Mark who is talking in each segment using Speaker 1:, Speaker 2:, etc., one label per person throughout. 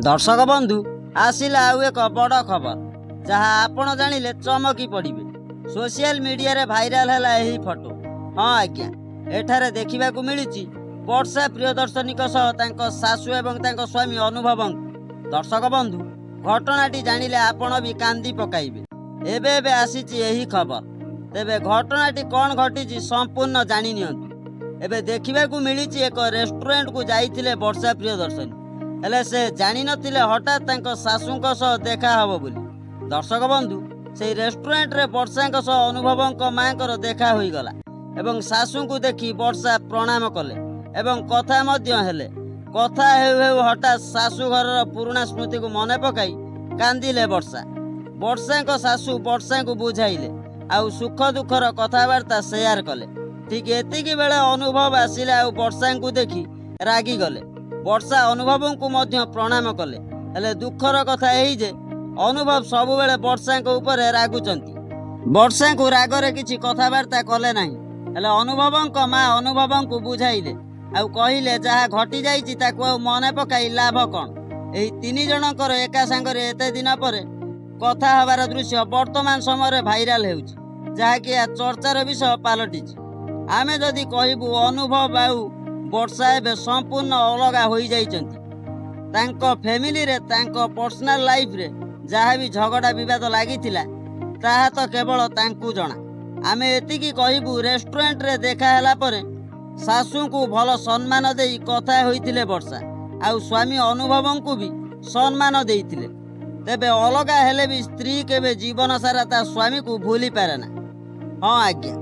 Speaker 1: दर्शक बंधु आसिला आउ एक बड़ खबर जहाँ आपण जानिले चमकी पड़िबे। सोशल मीडिया रे भाइराल है यही फोटो। हाँ आज्ञा, एठारे देखा मिली वर्षा प्रियदर्शनी सासू एवं स्वामी अनुभव। दर्शक बंधु घटनाटी जानिले आपण भी कांदी पकाइबे। एबे एबे आसीची यही खबर। तेबे घटनाटी कौन घटी संपूर्ण जानि नियंतु। एबे देखा मिली एक रेस्टोरेंट को जाइथिले वर्षा प्रियदर्शनी, हेले से जानी नथिले हठात सासूंक सह देखा हब बोली। दर्शक बंधु से रेस्टोरेंट रे वर्षांक सह अनुभवंक मांकर देखा होई गला एवं सासू को देखी वर्षा प्रणाम कले एवं कथा मध्य हेले। कथा हेउ हेउ हठात सासू घरर पुराणा स्मृति को मने पकाई कांदिले वर्षा। वर्षांक सासू वर्षा को बुझाइले आउ सुख दुखर कथबार्ता शेयर कले। ठीक एतिकी बेले अनुभव आसिले आउ वर्षा को देखी रागी गले। वर्षा अनुभव को मध्य प्रणाम कले, हेले दुखर कथा यही जे अनुभव सबुबेले वर्षा उपर रागुचंती। वर्षा को रागरे किछि कथबार्ता कले नाही, हेले अनुभवंक माँ अनुभव को बुझाइले आउ कहिले जहाँ घटी जाइछि ताकू आउ मने पकाई लाभ कौन। एही तीन जनकर एका सांगरे एते दिन पर कथा हबार दृश्य वर्तमान समय भाइराल हेउछि, जहाँकि चर्चार विषय पालटिछि। आमे जदि कहबू अनुभव आउ वर्षा एबे संपूर्ण अलगा हो जाइछन्ति। फैमिली रे तांको पर्सनल लाइफ रे जहाँ भी झगड़ा विवाद लागिथिला ताहा तो केवल तांकू जना। आमे एतिकी कहबू रेस्टोरेंट रे देखा हैला परे सासू को भल सम्मान देई कथा होइथिले वर्षा आउ स्वामी अनुभवं को भी सम्मान देइथिले। तेबे अलगा हेले भी स्त्री केबे जीवन सारा ता स्वामी को भूली पारे ना। हाँ आज्ञा,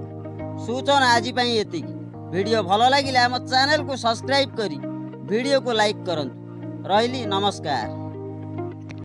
Speaker 1: सूचना आज पई एतिकी। वीडियो भल लगिले आम चैनल को सब्सक्राइब करी वीडियो को लाइक करंतु। रहिली, नमस्कार।